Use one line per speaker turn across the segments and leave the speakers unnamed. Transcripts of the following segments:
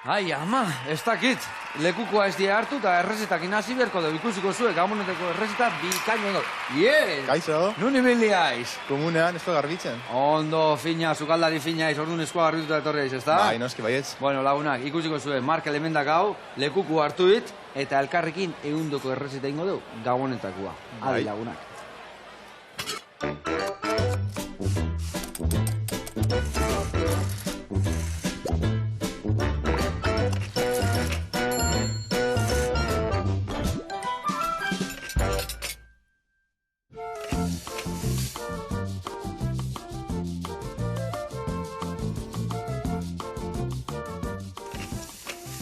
Ai, ama, ez dakit. Lekukoa ez die hartu eta errezetakin hasi berko dugu ikusiko zuek. Gaboneteko errezeta bikaino ingo. Yes!
Kaixo?
Nun ibili aiz?
Komunean esko garbitzen.
Ondo, fina, sukaldari fina aiz, orduan eskoa garbituta etorri aiz, ez da?
Bai, noski baietz.
Bueno, lagunak, ikusiko zuek, Markel emendak hau, lekuko hartu dit, eta elkarrekin ehundoko errezeta ingo dugu, gabonetakoa. Adi, lagunak.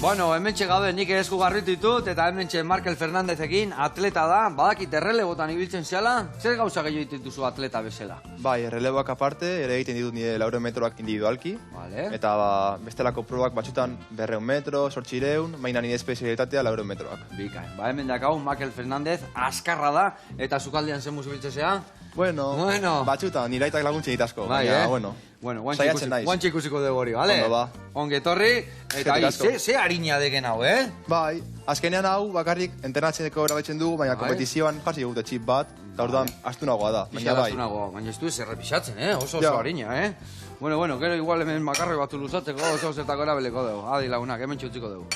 Bueno, hementxe gaude nik esku garritu ditut, eta hementxe Markel Fernandezekin atleta da, badakit errelebotan ibiltzen zehala, zer gauza gehiago dituzu atleta bezala?
Bai, erreleboak aparte, ere egiten ditut nire 400 metroak individualki.
Vale.
Eta bestelako probak batzutan 200 metro, 800, maina nire espezialitatea 400 metroak.
Bikain, hemen dakau Markel Fernandez, askarra da, eta sukaldean zen musu biltzezea?
Bueno, batzutan, nire aitak laguntzen ditazko.
Bai,
baina,
Bueno,
guantxe
ikusiko dugu hori, bale?
Ondo ba.
Onge etorri, eta ze harina degen hau,
Bai, azkenean hau bakarrik entrenatzeko erabiltzen dugu, baina kompetizioan jarri gute txip bat, eta orduan astunagoa da.
Baina ez du ez errepisatzen, oso harina, Bueno, gero igual hemen makarroi batzu luzatzeko, oso zertako erabeleko dugu. Adi lagunak, hemen txutziko dugu.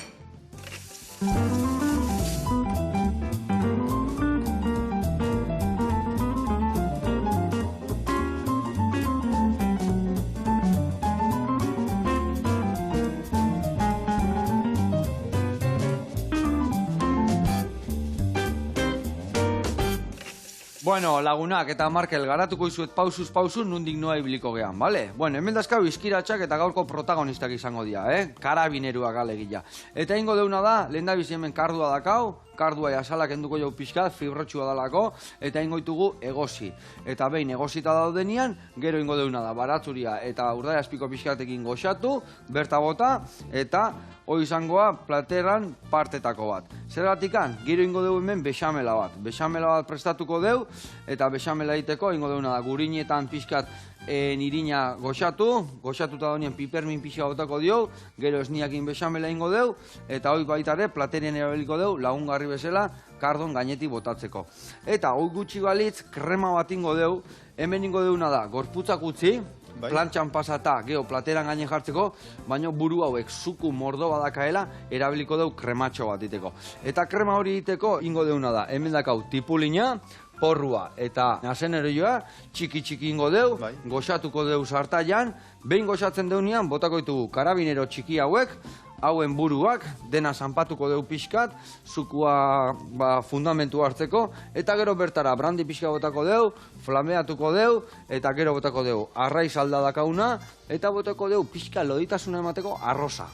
Bueno, lagunak eta Markel, garatuko izuet pausuz pausu nundik noa ibiliko gehan, bale? Bueno, hemen dazkau izkiratxak eta gaurko protagonistak izango dira, Karabineruak alegia. Eta ingo deuna da, lehen da bizi hemen kardua dakau, kardua asalak enduko jau pixkat, fibrotxua dalako, eta ingo ditugu egosi. Eta behin egosita daudenian, gero ingo deuna da, baratzuria eta urdai azpiko pixkatekin goxatu, berta bota, eta hoi izangoa plateran partetako bat. Zergatikan, gero ingo dugu hemen bexamela bat. Bexamela bat prestatuko deu, eta bexamela egiteko ingo deuna da, gurinetan pixkat nirina goxatuta donien pipermin pixa botako dio, gero esniakin bexamela ingo deu, eta hoi baitare platerien erabiliko deu, lagungarri bezala, kardon gainetik botatzeko. Eta hoi gutxi balitz, krema bat ingo deu, hemen ingo deuna da, gorputzak utzi, plantxan pasata, geho, plateran gainen jartzeko, baina buru hauek zuku mordo badakaela, erabiliko deu krematxo bat iteko. Eta krema hori iteko ingo deuna da, hemen dakau tipulina, porrua eta azenerioa, txiki ingo deu, goxatuko deu sartaian, behin goxatzen deunean, botako ditugu karabinero txiki hauek, hauen buruak, dena zanpatuko deu pixkat, zukua fundamentu hartzeko, eta gero bertara brandi pixka botako deu, flameatuko deu, eta gero botako deu arraiz aldadakauna, eta botako deu pixka loditasuna emateko arroza.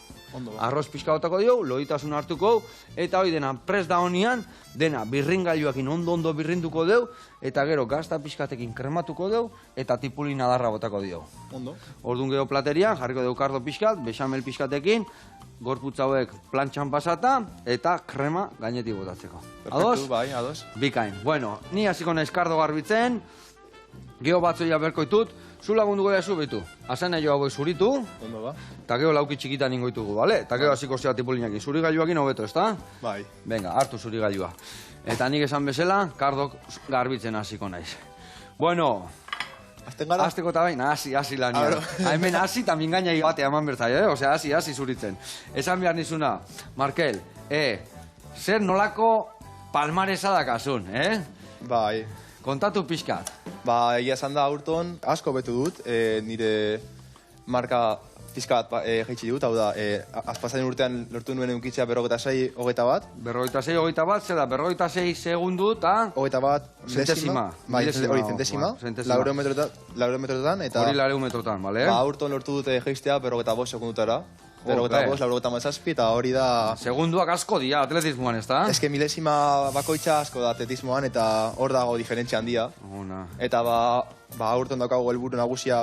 Arroz pixka botako deu, loditasuna hartuko, eta hoi dena prest da honian, dena birringailuakin ondo birrinduko deu, eta gero gazta pixkatekin krematuko deu, eta tipulina darra botako deu. Orduan gero platerian, jarriko deu kardo pixkat, bexamel pixkatekin, gorputz hauek plantxan pasata, eta krema gainetik botatzeko. Ados?
Bai, ados.
Bikain. Bueno, ni hasiko naiz kardo garbitzen, geho batzoia berko ditut, zu lagunduko da zu betu. Azan nahi hauek zuritu, eta geho lauki txikitan ingoitugu, bale? Eta geho hasiko zera tipulinakin. Zuri gailuakin hobeto, ezta?
Bai.
Venga, hartu zuri gailua. Eta nik esan bezala, kardok garbitzen hasiko naiz. Bueno, azteko eta bain, hasi lanian. Hemen hasi eta mingaina batea eman bertzai, Osea, hasi zuritzen. Esan behar nizuna, Markel, zer nolako palmaresa dakazun,
Bai.
Kontatu pixkat.
Ba, egia esan da aurton asko betu dut, nire marka pixka bat jaitsi dut, hau da, azpazaren urtean lortu nuen eukitzea 46, 21.
46, 21, zer da, 46 segundu eta...
21
zentesima.
Bai, hori zentesima, 400 metrotan, eta...
Hori 400 metrotan, bale?
Ba, aurton lortu dut jaistea 45 segundutara. 45, eta hori da...
Segunduak asko dira atletismoan, ez da?
Ez que milesima bakoitza asko da atletismoan, eta hor dago diferentzia handia. Eta aurton daukago helburu nagusia,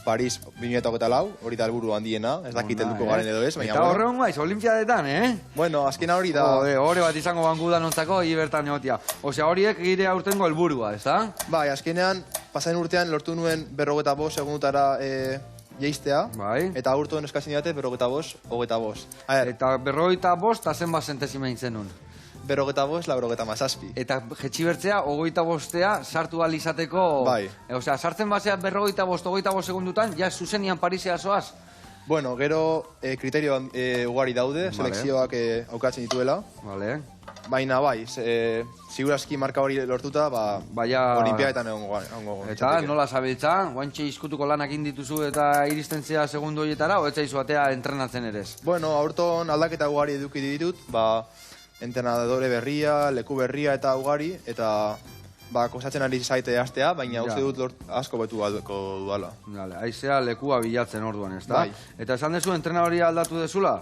Paris 2024, hori da helburu handiena, ez dakit helduko garen edo ez.
Eta horregon gaiz, olimpiadetan,
Bueno, azkena hori da...
Hore bat izango bangudan ontzako, hibertan egotia. Osea, horiek gire aurtengo helburua, ez da?
Bai, azkenean, pasaren urtean lortu nuen 45 segundutara jeistea,
Bai.
eta aurton eskatzen diate 55, 25. A ber,
Eta 55 eta zenbat zentesima intzen nun.
55, 57.
Eta jetxibertzea, 25 sartu ahal izateko...
Bai.
Osea, sartzen basea 55 segundutan, ja zuzenian Parisea zoaz.
Bueno, gero kriterio ugari daude, selekzioak aukatzen dituela.
Vale.
Baina bai, segurazki marka hori lortuta,
Baina-
olimpiadetan egongo.
Eta nola zabiltza, guantxe izkutuko lanak indituzu eta iristentzea segundu horietara, o etzaizu atea entrenatzen erez?
Bueno, aurton aldaketa ugari eduki ditut, entrenadore berria, leku berria eta ugari, eta kostatzen ari zaite hastea, baina uste dut asko betu alko duala.
Vale, aizea lekua bilatzen orduan, ez da?
Bai.
Eta esan dezu, entrenadoria aldatu dezula?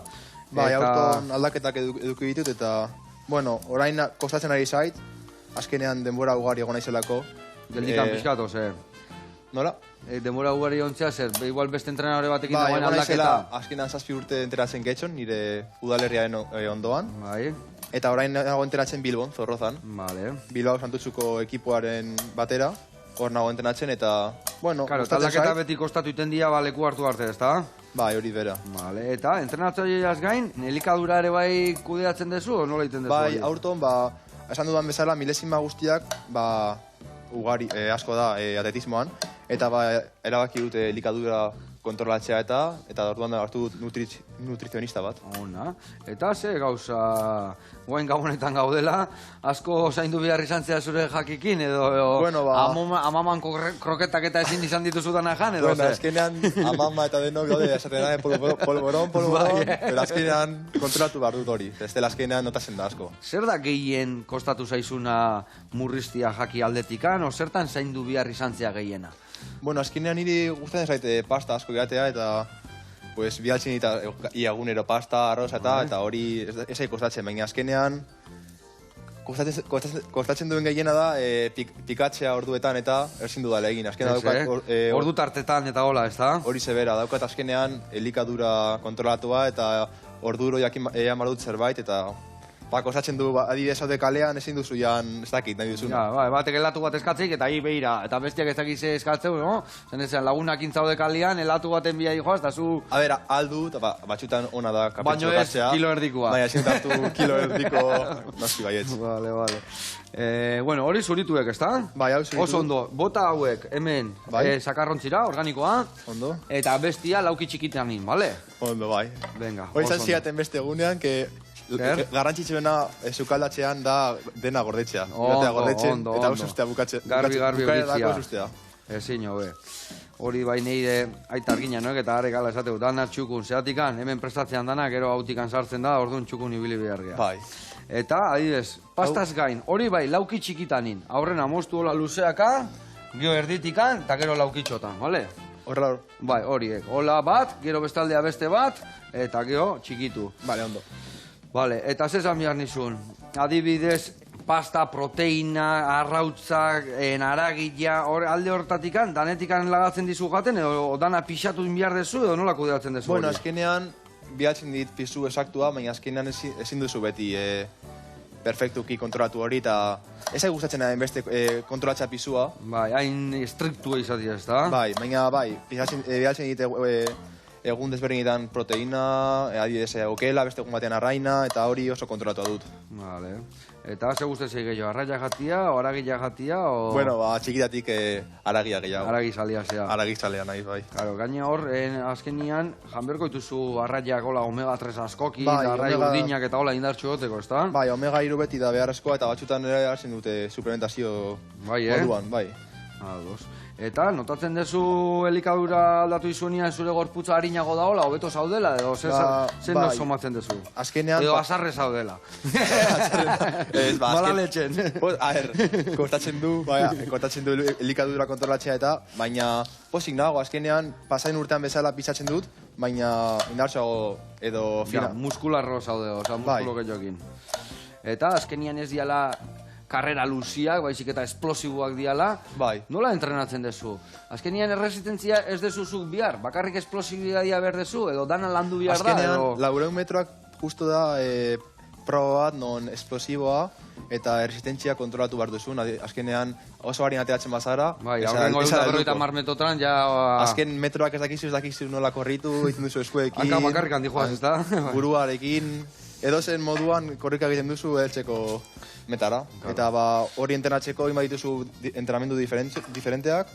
Bai, aurton aldaketak eduki ditut, eta, bueno, orain kostatzen ari zait, azkenean denbora ugari egon naizelako.
Geldikan pizkatoz,
Nola?
Denbora ugari ontzea zer, igual beste entrenadore batekin
Bai,
dagoen
egon naizela
aldaketa.
azkenean 7 urte enteratzen getxon, nire udalerriaren ondoan.
Bai,
Eta orain nago enteratzen Bilbon, Zorrozan.
vale.
Bilbao Santutzuko ekipoaren batera, hor nago entrenatzen eta, bueno,
Claro,
gustatzen
aldaketa
zait.
beti kostatu iten dia, leku hartu arte, ez da?
Bai, hori bera.
Vale, eta entrenatzaileaz gain, elikadura ere bai kudeatzen dezu, o nola egiten dezu?
Bai,
hori?
aurton, esan dudan bezala, milesima guztiak, ugari, asko da atletismoan, eta erabaki dute elikadura kontrolatzea eta orduan hartu dut nutrizionista bat.
Ona, eta ze gauza guain gabonetan gaudela, asko zaindu behar izan zea zure jakikin, edo
Bueno,
amaman kroketak eta ezin izan dituzutan jan, edo
Bueno,
ze?
azkenean, amama eta denok gaude, esaten da, polvoron, pero azkenean kontrolatu behar dut hori. Ez dela azkenean notazen da asko.
Zer da gehien kostatu zaizuna murriztia jaki aldetikan, o zertan zaindu behar izan zea gehiena?
Bueno, azkenean niri gustatzen zaite pasta asko edatea eta pues bialtzen eta iagunero pasta, arroza eta hori ez zait kostatzen, baina azkenean kostatzen duen gehiena da pikatzea orduetan eta ezin dudala egin. Azkenean daukat
Ordu tartetan eta hola, ez da?
hori zebera, daukat azkenean elikadura kontrolatua eta orduro jakin ean dut zerbait eta kostatzen du, adibidez haude kalean ezin duzu jan, ez dakit nahi duzuna.
Ja, bai, batek elatu bat eskatzik eta hi behira, eta bestiak ez dakize eskatzeu, no? Zen ezean lagunak intzaude kalean, elatu baten bia joaz, eta zu...
A ber, aldu, eta batxutan ona da kapetxo
Baino ez,
hartzea.
kilo erdikoa.
Baina ezin hartu kilo erdiko noski baietz.
Vale, vale. Bueno, hori zurituek, ez da?
Bai, hau zuritu.
Oso ondo, bota hauek, hemen,
Bai.
sakarrontzira, organikoa,
Ondo?
eta bestia lauki txikitanin, bale?
Ondo, bai.
Venga,
Hori
oso
izan
ondo.
ziaten beste egunean, garrantzitsuena sukaldatzean da dena gordetzea. Joatea gordetzen,
Ondo,
eta
ondo.
usustea bukatzea.
Garbi
bukaerarako
uritzia.
usustea.
Ezin hobe. Hori bai neire aita argina, noek, eta are gala esateu, dana txukun, zeatikan, hemen prestatzean dana, gero autikan sartzen da, orduan txukun ibili behar gea.
Bai.
Eta, adibidez, pastaz gain, hori bai, lauki txikitanin, aurrena moztu hola luzeaka, gero erditikan, eta gero laukitxotan, bale?
Horrela,
Bai, horiek, hola bat, gero bestaldea beste bat, eta gero txikitu.
bale, ondo.
Bale, eta zezan behar nizun, adibidez, pasta, proteina, arrautzak, naragila, alde hortatikan, danetikan lagatzen dizu jaten, edo dana pixatu behar dezu, edo nola kudeatzen dezu
Bueno,
hori?
azkenean, bihatzen dit pizu esaktua, baina azkenean ezin duzu beti perfektuki kontrolatu hori, eta ez gustatzen hain beste kontrolatza pisua.
Bai, hain estriktua izatea, ez da?
Bai, baina bai, bihatzen dit egun desberdinetan proteina, adibidez okela, beste egun batean arraina, eta hori oso kontrolatua dut.
Vale. Eta ze guztetzei gehiago, arraia jatia, o aragila jatia, o...
Bueno, txikitatik aragia gehiago.
Aragi salia zea.
Aragizalea nahi, bai.
Claro, gaina hor, azkenian, janberko dituzu arraiak hola omega 3 askokin,
Bai,
arrai
omega-
urdinak eta hola indartxu goteko, ez da?
Bai, omega 3 beti da beharrezkoa, eta batzutan ere hartzen dute suplementazio
Bai,
moduan, bai.
Ados. Eta, notatzen dezu elikadura aldatu izunean zure gorputza harinago da hola, hobeto zaudela, edo zen
bai.
somatzen dezu?
Azkenean...
Edo azarre zaudela.
Ez,
Mala letxen.
A ver, kostatzen du elikadura kontrolatzea eta, baina pozik nago, azkenean pasain urtean bezala pisatzen dut, baina indartxoago edo
Ja,
fina.
muskularro zaude, oza, muskulo
Bai.
gehiokin. Eta, azkenian ez diala karrera luziak, baizik eta esplosiboak diala.
Bai.
Nola entrenatzen dezu? Azkenian erresistentzia ez dezuzuk bihar, bakarrik esplosibitatea behar dezu, edo dana landu bihar da,
Azkenean,
edo...
400 metroak justo da proba bat non esplosiboa, eta erresistentzia kontrolatu behar duzun. Azkenean oso harin ateatzen bazara.
Bai, aurrengo 150 metotan ja...
Azken metroak ez dakizu nola korritu, egiten duzu eskuekin.
Hanka bakarrik handi joaz, ez da?
Buruarekin, edozen moduan korrika egiten duzu heltzeko metara. Eta hori entrenatzeko ima dituzu entrenamendu diferenteak,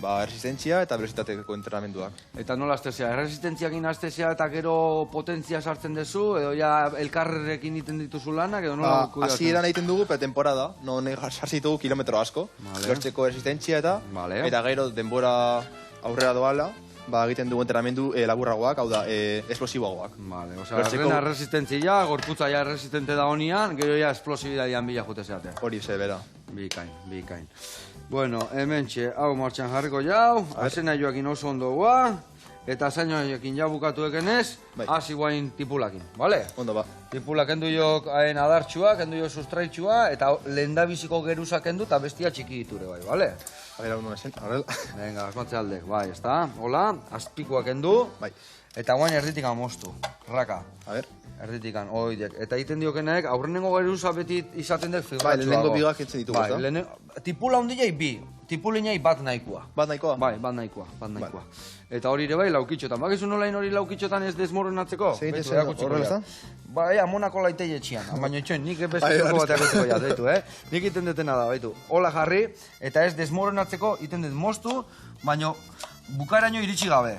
resistentzia eta velocitateko entrenamenduak.
Eta nola aztezea? Erresistentziakin aztezea eta gero potentzia sartzen duzu, edo ja elkarrekin iten dituzu lanak, edo nola kudatzen?
Hasieran egiten dugu, temporada, non sartzitugu kilometro asko, lortzeko resistentzia eta gero denbora aurrera doala, egiten dugu entrenamendu laburragoak, hau da, esplosiboagoak.
Vale, osea, rena resistentzia, gorputza ja resistente da honian, gero ja esplosibidadian bila jute zeatea.
Hori ze, bera.
Bikain. Bueno, hementxe, hau martxan jarriko jau, azena joakin oso ondo gua, eta zaino joakin jau bukatu ekenez, hasi guain tipulakin, bale?
Ondo ba.
Tipulak kendu jo haen adartxua, kendu jo sustraitxua, eta lehendabiziko geruza kendu eta bestia txiki diture bai, bale?
Agera uno esen, arrel.
Venga, asmatze aldek, bai, ez da? Hola, azpikoa kendu, eta guain erditikan moztu, raka.
A ber.
Erditikan, oidek. Eta egiten diokenek, aurrenengo geruza beti izaten dek fibratxuago.
Lehenengo bigak entzen ditugu, ez da?
Tipula hundiai bi, tipulinai bat nahikoa.
Bat nahikoa?
Bai, bat nahikoa. Eta hori ere bai, laukitxotan. Bakizu nolain hori laukitxotan ez desmoronatzeko?
Segite zen, horrela ez da?
Bai, amonako laitei etxian. Baina itxoen, nik beste bateak etzeko jat, baitu, Nik iten detena da, baitu. Hola jarri, eta ez desmoronatzeko iten det moztu, baina bukaraino iritsi gabe.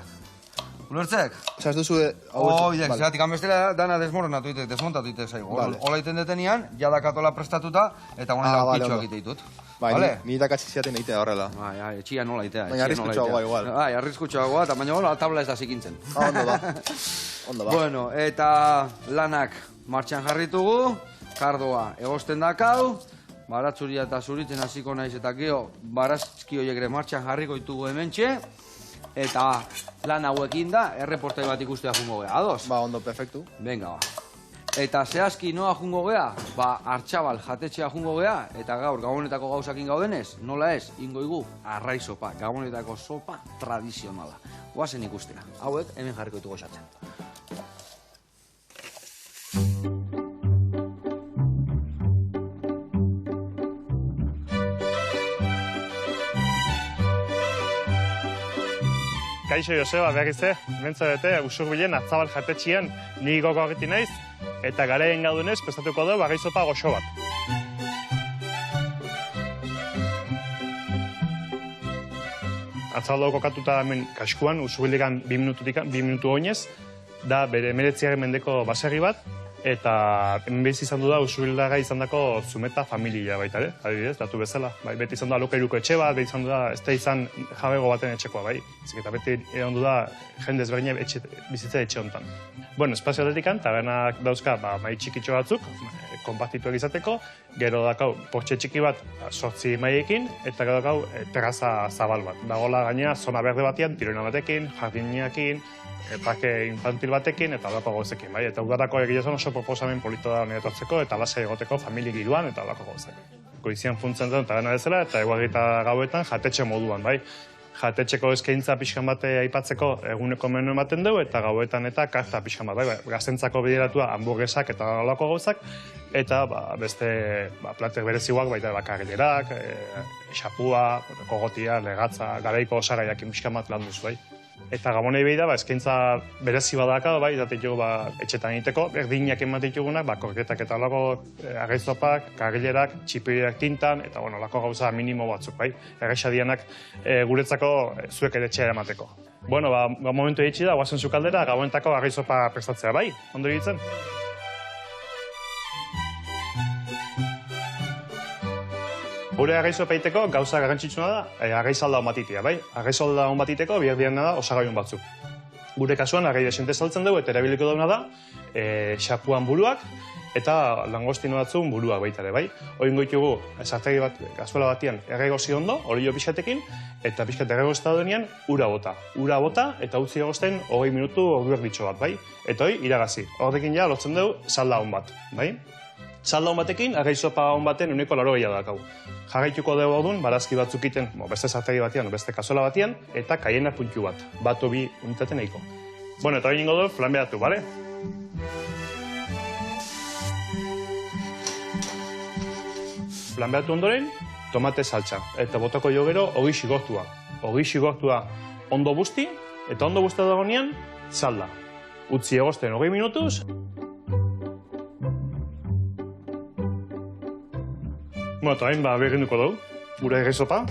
Ulertzek?
Osa ez duzu...
Oidek, zeratik anbestela dana desmoronatu itek, desmontatu itek zaigu. Hola iten detenian, jada katola prestatuta, eta guen laukitxoak ite ditut.
Bai, ni dakatzi ziaten egitea horrela.
Bai, etxia nola itea.
Baina arriskutxoagoa igual.
Bai, arriskutxoagoa, eta baina hola, tabla ez da zikintzen.
Ondo ba.
Bueno, eta lanak martxan jarritugu, kardoa egosten dakau, baratzuria eta zuritzen hasiko naiz eta geho, barazki horiek ere martxan jarriko ditugu hementxe, eta lan hauekin da, erreportai bat ikustea jungo gea, ados?
Ba, ondo, perfektu.
Venga, ba. Eta zehazki noa jungo gea, Artxabal jatetxea jungo gea, eta gaur gabonetako gauzakin gaudenez, nola ez, ingoigu arrai sopa, gabonetako sopa tradizionala. Oazen ikustea, hauek hemen jarriko ditugu esatzen.
Kaixo Joseba, behagizte, mentzabete, Usurbilen Artzabal jatetxian nik goko agiti naiz, eta gareen gaudunez, prestatuko du bagaizopa goxo bat. Artzabal kokatuta hemen kaskuan, Usurbilekan 2 minutu oinez, da bere 19. mendeko baserri bat, eta hemen behiz izan du da Usurbildaga izan dako Zumeta familia baita, adibidez, datu bezala. Beti izan du da alokairuko etxe bat, beti izan du da, ez da izan jabego baten etxekoa, bai. Eta beti egon du da jende ezberdina bizitza etxe honetan. Bueno, espazio atetikan, tabernak dauzka mai txikitxo batzuk, konpartituak izateko, gero dakau portxe txiki bat 8 maiekin, eta gero dakau terraza zabal bat. Dagoela gainera, zona berde batean, tiroina batekin, jardinakin, parke infantil batekin eta alako gauzekin, bai? Eta udarako egilezan oso proposamen polito da honetortzeko eta lasai egoteko familia giroan eta alako gauzekin. Goizian funtzen dut taberna bezala eta eguagita gauetan jatetxe moduan, bai? Jatetxeko eskaintza pixkan bate aipatzeko eguneko menu ematen dugu eta gauetan eta karta pixkan bat, bai? Gaztentzako bideratua hamburguesak eta alako gauzak eta beste plater bereziguak baita bakarrilerak, xapua, kogotia, legatza, garaiko osagaiak pixkan bat lan duzu, bai? Eta gabonei behi da, eskaintza berezi badaka, bai, eta ditugu etxetan egiteko, berdinak ematen ditugunak, korketak eta alako agaizopak, karrilerak, txipiriak tintan, eta alako gauza minimo batzuk, bai. Errexadianak guretzako zuek ere etxea emateko. Bueno, momentu egitzi da, guazen zukaldera, gabonetako agaizopa prestatzea, bai, ondo egitzen? Gure agaizopa egiteko gauza garrantzitsuna da, agaizalda hon batitea, bai? Agaizalda hon batiteko behar diana da osagaion batzuk. Gure kasuan, agai desente saltzen dugu eta erabiliko dauna da, xapuan buruak eta langostino batzun buruak baita ere, bai? Oin goitugu, sartegi bat, gazuela batian, erregozi ondo, olio pixatekin, eta pixkat erregozta denean, ura bota. Ura bota eta utzi egosten 20 minutu ordu erditxo bat, bai? Eta hoi, iragazi. Horrekin ja, lotzen dugu, salda hon bat, bai? Salda hon batekin, agaizopa hon baten uneko 80 dakau. Jarraituko dugu odun, barazki batzuk iten, beste sartegi batian, beste kazola batian, eta kaiena puntu bat. Bat obi unitaten nahiko. Bueno, eta hori ningo du, flanbeatu, bale? flanbeatu ondoren, tomate saltza. Eta botako jo gero, ogi xigortua. Ogi xigortua ondo busti, eta ondo busti dagoenean, salda. Utzi egosten 20 minutuz. Bueno, eta hain berrinduko dugu, gure errezopa.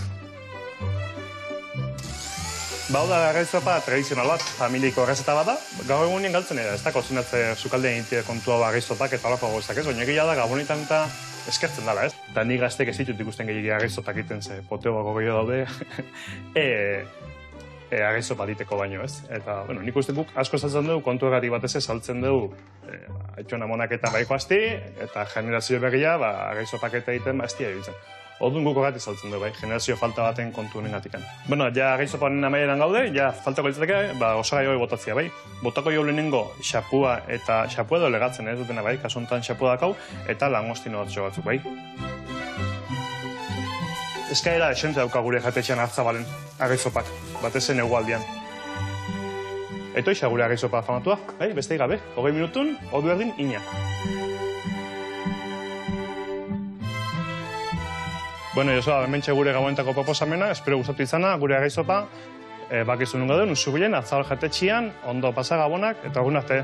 Bau da errezopa tradizional bat, familiko errezeta bat da. Gaur egunien galtzen ez da kozinatze sukaldean egitea kontua errezopak eta alako gozak ez, baina egia da gabonetan eta eskertzen dela, ez? Eta ni gaztek ez ditut ikusten gehiagia errezotak egiten ze poteoako gehiago daude errezopa diteko baino, ez? Eta, bueno, nik uste guk asko saltzen dugu, kontuegari batez ez saltzen dugu aitxona monak eta baiko asti, eta generazio berria, errezopak eta egiten aztia egitzen. Odun guko gati saltzen dugu, generazio falta baten kontu honen gatikan. Bueno, ja errezopanen amaieran gaude, ja faltako ditzateke, osagai hori botatzea, bai. Botako jo lehenengo xapua eta xapua edo legatzen ez dutena, bai, kasuntan xapua dakau, eta langostino batzuk, bai. Eskaera esentzia dauka gure jatetxean hartzabalen errezopak, batezen egualdian. Eto isa gure errezopa famatua, bai, beste gabe, 20 minutun, ordu erdin, ina. Bueno, Josua, hementxe gure gauentako proposamena, espero gustatu izana, gure errezopa, bakizu nungo duen, usubilen, atzabal jatetxian, ondo pasa gabonak, eta egun arte.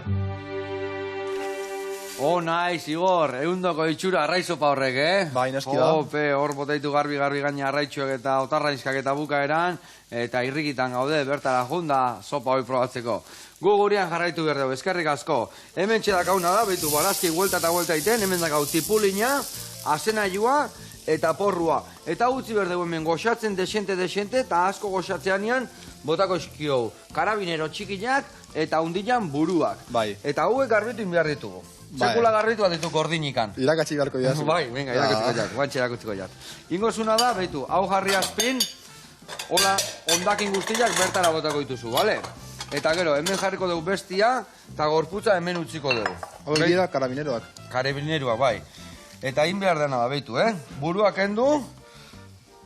Naiz, Igor, eundoko itxura arraizopa horrek,
Bai, noski da.
Hor botaitu garbi gaina arraitxuak eta otarrainskak eta bukaeran, eta irrikitan gaude, bertara junda sopa hori probatzeko. Gu gurean jarraitu behar dugu, eskerrik asko. Hemen txedakauna da, behitu barazki huelta eta huelta iten, hemen dakau tipulina, azenailua, eta porrua. Eta utzi behar dugu hemen goxatzen desente, eta asko goxatzeanean botako eskio. Karabinero txikinak eta undilan buruak.
Bai.
Eta hauek garbitu behar ditugu. Sekula garbitu bat ditu gordinikan.
Irakatsi beharko diazu.
Bai, venga, irakutziko jat, guantxe irakutziko jat. Ingozuna da, behitu, hau jarri azpin, hola, ondakin guztiak bertara botako dituzu, bale? Eta gero, hemen jarriko dugu bestia, eta gorputza hemen utziko dugu.
Hau dira karabineroak.
Karabineroak, bai. Eta egin behar dena da, behitu, Buruak endu,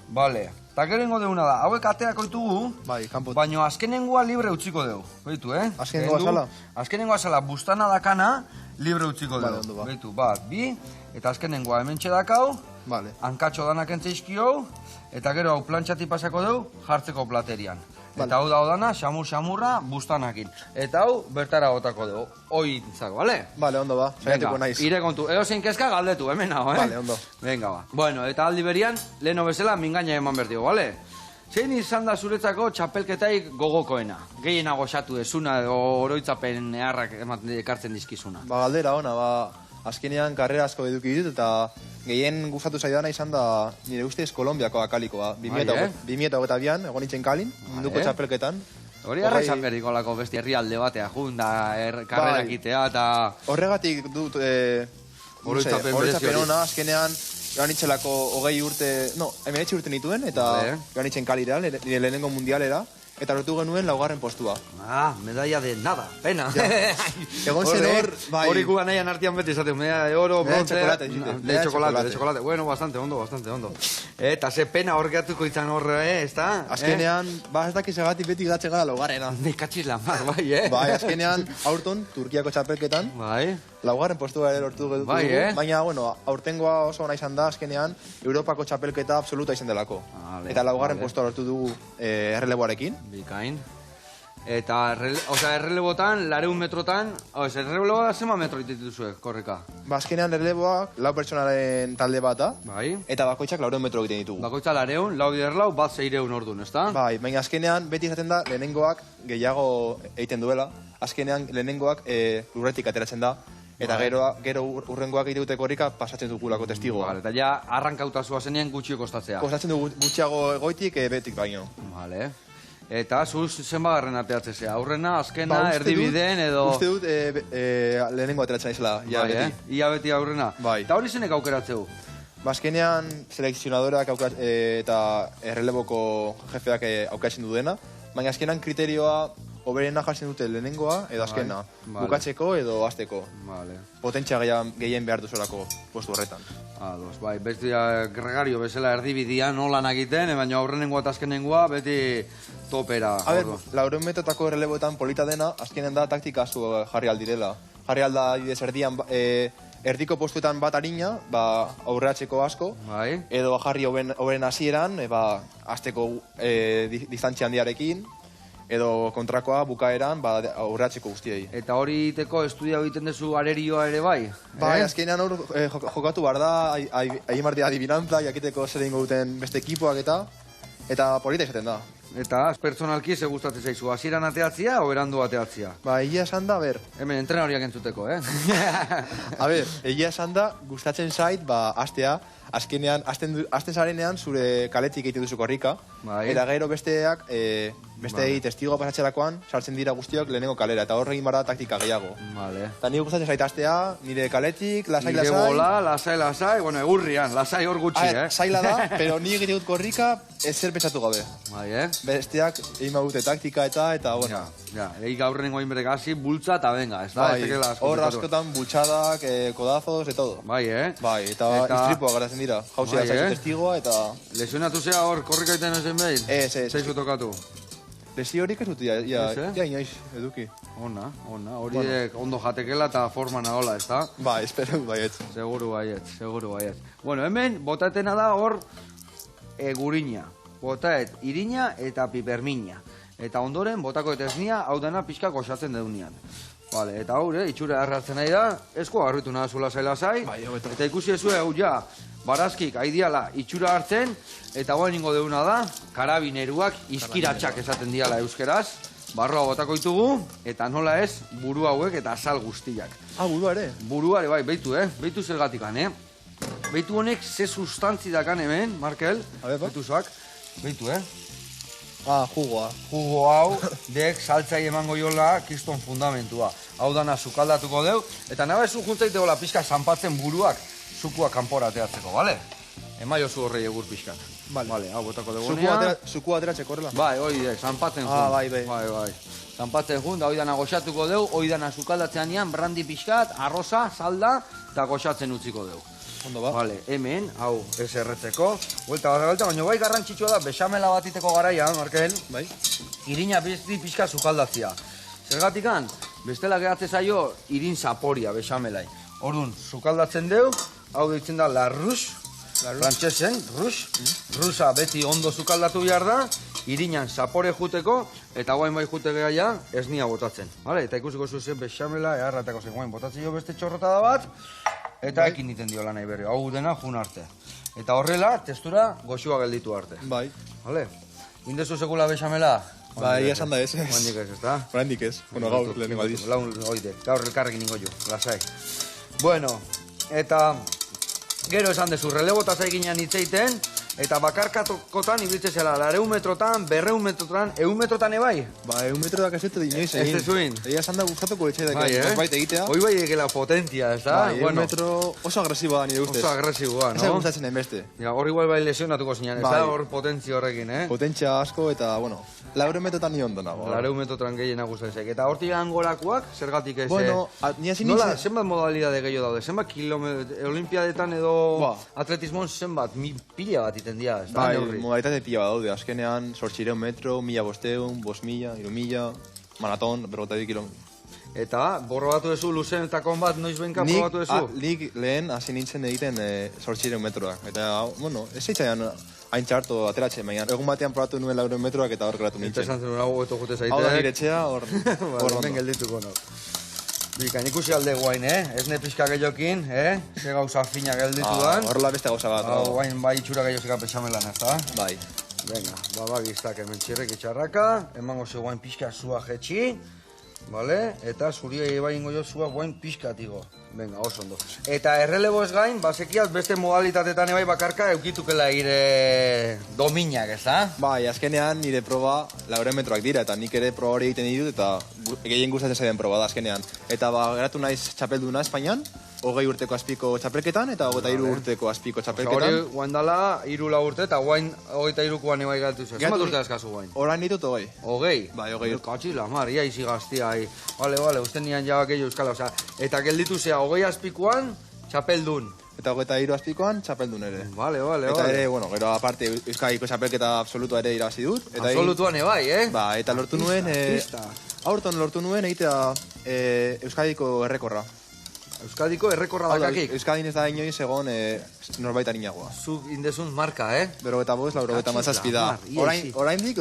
bale. Eta gero ingo duguna da, hauek ateako ditugu,
Bai, kanpot.
baina azkenengoa libre utziko dugu, behitu,
Azkenengoa zala?
Azkenengoa zala, bustana dakana, libre utziko
Vale,
dugu.
ondo ba.
Behitu, bat, bi, eta azkenengoa hemen txedakau,
Vale.
hankatxo danak entzeizkio, eta gero hau plantxati pasako dugu, jartzeko platerian.
Vale.
Eta hau da dana, xamur-xamurra, bustanakin. Eta hau, bertara botako dugu, hoi itzako, bale?
Vale, ondo ba, saiatuko naiz.
Ire kontu, edozein kezka galdetu, hemen hau,
Vale, ondo.
Venga, ba. Bueno, eta aldi berian, leheno bezala, mingaina eman berdigo, bale? Zein izan da zuretzako txapelketaik gogokoena? Gehiena goxatu ezuna, edo oroitzapen eharrak ekartzen dizkizuna.
Galdera ona, azkenean karrera asko eduki ditut eta gehien gustatu zaidana izan da nire ustez Kolombiako akalikoa. 2022an egon nintzen Kalin, munduko txapelketan.
Hori arra izan berriko lako besti herrialde batea, junda, karrerak itea eta...
Horregatik dut oroitzapen ona, azkenean joan nintzelako 20 urte, no, 19 urte nituen eta joan nintzen Kalira, nire lehenengo mundialera. Eta lortu genuen 4. postua.
Medalla de nada, pena.
Egon zen hor, bai.
Hori gugan nahian artian beti esaten, medalla de oro, bronce...
De
chocolate. Bueno, bastante ondo. Eta ze pena hor gehatuko izan horre, ez da?
Azkenean, ez dakiz egatik beti gatzen gara laugarrena.
Nekatxiz lan bat, bai,
Bai, azkenean, aurton, Turkiako txapelketan,
bai.
4. postua ere lortu dugu.
Bai,
Baina, bueno, aurtengoa oso ona izan da, azkenean, Europako txapelketa absoluta izan delako. Eta 4. postua lortu dugu erreleboarekin.
Bikain. Eta, errelebotan, 200 metrotan, erreleboa zema metro dituzue, korrika?
Azkenean erreleboak, 4 pertsonaren talde bat da,
bai.
Eta bakoitzak 400 metro egiten ditugu.
Bakoitza 400, 4 bider 4, bat 600 ordun, ez da?
Bai, baina azkenean beti izaten da lehenengoak gehiago egiten duela. Azkenean lehenengoak lurretik ateratzen da. Eta gero urrengoak egiteko korrika pasatzen dugulako testigoa.
Eta ja, arrankauta zenean gutxi kostatzea.
Kostatzen du gutxiago egoitik betik baino.
Vale. Eta zuz zenbagarren ateatzea? Aurrena, azkena, erdibideen edo...
Uste dut lehenengo ateratzen naizela, ia beti.
Ia beti aurrena.
Bai.
Eta hori zenek aukeratzeu?
Azkenean selekzionadorak eta erreleboko jefeak aukeratzen du dena. Baina azkenean kriterioa oberena jartzen dute lehenengoa edo azkena. Bukatzeko edo hasteko. Potentzia gehien behar duzolako postu horretan.
Ados, bai, beti gregario bezala erdibidian nolan egiten, baina aurrenengoa eta azkenengoa beti topera.
A ber, 400 metrotako erreleboetan polita dena, azkenen da taktika zu jarri aldirela. Jarri alda, adibidez, erdian erdiko postuetan bat harina, aurreatzeko asko,
Bai.
edo jarri hoben hasieran, azteko distantzia handiarekin, edo kontrakoa bukaeran aurreatzeko guztiei.
Eta hori egiteko estudia egiten duzu arerioa ere bai?
Bai, azkenean hor jokatu behar da, hain martia adivinantza, jakiteko zer egingo duten beste ekipoak eta polita izaten da.
Eta pertsonalki ze gustatzen zaizu, hasieran ateatzia o berandu ateatzia?
Egia esan da,
Hemen entrenariak entzuteko,
egia esan da, gustatzen zait, astea, azkenean, azten zarenean zure kaletik egiten duzu korrika, eta gero besteak, besteei testigoa pasatzerakoan, sartzen dira guztiok lehenengo kalera, eta horregin bara taktika gehiago. Eta nire gustatzen zait astea, nire kaletik, lasai.
Nire bola, lasai, bueno, egurrian, lasai hor gutxi,
Zaila da, pero nire egiten dut korrika, ezer pentsatu gabe. Besteak egin dute taktika eta bueno.
Ja, gaurren goin bere gazi, bultza eta venga, ez da?
Hor askotan bultzadak, kodazos, eta todo.
Bai,
eta istripua garatzen dira. Jauzia zaizu testigoa eta...
Lesionatu zea hor korrika iten ezen behin? Zaizu tokatu?
Lesio horik ez dut, inoiz eduki.
Ona, hori ondo jatekela eta forma nagola, ez da?
Espero baiet.
Seguru baiet. Bueno, hemen, botaetena da hor gurina. Botaet irina eta pipermina. Eta ondoren, botako eta esnia, hau dena pixka goxatzen deunean. Vale, eta hau, itxura harratzen nahi da, eskoa garritu nahazula zai. Eta ikusi ezue, hau ja, barazkik haidiala itxura hartzen, eta guain ingo deuna da, karabineruak izkiratxak esaten diala euskeraz, barroa botako ditugu, eta nola ez, buru hauek eta azal guztiak.
Burua ere?
Burua ere, bai, beitu zergatikan, Beitu honek ze sustantzi dakan hemen, Markel, beituzoak, beitu,
Jugoa.
Jugo hau, dek saltzai emango jola kiston fundamentua. Hau dana sukaldatuko deu, eta nabezu juntzaitegola pixka zanpatzen buruak, zukua kanpora ateatzeko, bale? Emaiozu horrei egur pixkat. Bale, hau botako dugu nea.
Zukua ateratzeko horrela?
Bai, hoi zanpatzen jun. Bai. Zanpatzen jun, da hoi dana goxatuko deu, hoi dana sukaldatzean ean, brandi pixkat, arroza, salda, eta goxatzen utziko deu.
Ondo ba.
Vale, hemen, hau, ez erretzeko. Vuelta, baina bai garrantzitsua da, besamela batiteko garaia, Markel.
Bai.
Irina besti pixka sukaldatzia. Zergatikan, bestela gehatze zaio irin zaporia besamelai. Orduan, sukaldatzen deu, hau deitzen da la rush, frantxesen, rush. Rusa beti ondo sukaldatu behar da, irinan zapore juteko, eta guain bai jute gehaia, esnia botatzen. Vale, eta ikusiko zuzen besamela, eharratako zen guain botatzen jo beste txorrotada bat, eta ekin iten dio lanai berri, hau dena jun arte. Eta horrela, testura goxua gelditu arte.
Bai.
Vale? Indezu sekula besamela?
Ia esan da ez.
Oandik ez, ezta?
Oandik ez. Bueno, gaur lehenengo aldiz.
Oide, gaur elkarrekin ingo jo, lasai. Bueno, eta gero esan dezu, relebota zaiginan hitzeiten, eta bakarkakotan ibiltze zela, 200 metrotan, 200 metrotan, 100 metrotan ebai?
100 metrotak ez dut inoiz egin.
Ez dezuin?
Egia esan da gustatuko etxeak bait egitea.
Hoi bai egela potentia, ez da?
100 metro oso agresiboa da nire ustez.
Oso agresiboa, no?
Ez gustatzen enbeste.
Hor igual bai lesionatuko zinean, ez da? Hor potentzia horrekin,
Potentzia asko eta, bueno, 200 metrotan ni ondo nago.
200 metrotan gehiena gustatzen. Eta hortik angorakoak, zergatik ez?
Bueno, ni hasi nintzen...
Nola, zenbat modalidade gehiago daude? Zenbat olimpiadetan edo atletismon zenbat pila bat iten dira, ez da?
Modalitate pila bat daude, azkenean 800 metro, 1500, 5000, 3000, maraton, 52 kilometro.
Eta, borrobatu ezu, luzenetako bat noiz benka probatu ezu?
Nik lehen hasi nintzen egiten 800 metroak. Eta, bueno, ez eitzaian hain txarto ateratzen, baina egun batean probatu nuen 200 metroak eta hor geratu nintzen.
Eta esan zen, hau eto jute zaitek.
Hau da nire etxea, hor
hemen geldituko, no. Bikan, ikusi alde guain, Esne pixka gehiokin, Ze gauza fina geldituan.
Horrela beste gauza bat.
Hau, guain bai itxura gehiozika pesamelan, ez da?
Bai.
Venga, babagiztak hemen txirrek itxarraka, emango ze guain pixka zua jetxi, vale? Eta zuria bai ingo jo zua guain pixka tigo. Venga, oso ondo. Eta errelebo ez gain, basekiaz beste modalitatetan ebai bakarka eukitukela ire dominak, ez da?
Bai, azkenean nire proba 200 metroak dira, eta nik ere proba hori egiten ditut, eta gehien gustatzen zaiden proba da azkenean. Eta geratu naiz txapelduna Espainian, 20 urteko azpiko txapelketan, eta 23 urteko azpiko txapelketan.
Hori guain dala, 3 urte, eta guain 23koan ebai gatu zuen. Zenbat urte azkazu guain?
Orain ditut 20.
20?
Bai, 20 urte.
Katxila, mar, ia izi gaztia, Vale, usten nian jabak egin euskala, eta gelditu zea 20 azpikoan, txapeldun.
Eta 23 azpikoan, txapeldun ere.
Vale.
Eta ere, bueno, gero aparte Euskadiko txapelketa absolutua ere irabazi dut.
Absolutuan ebai,
Ba, eta lortu nuen, aurton lortu nuen egitea Euskadiko errekorra.
Euskadiko errekorra dakakik.
Euskadin ez da inoiz egon norbait arinagoa.
Zuk indezun marka,
Berrogeta bost, laurogeta mazazpi da. Oraindik,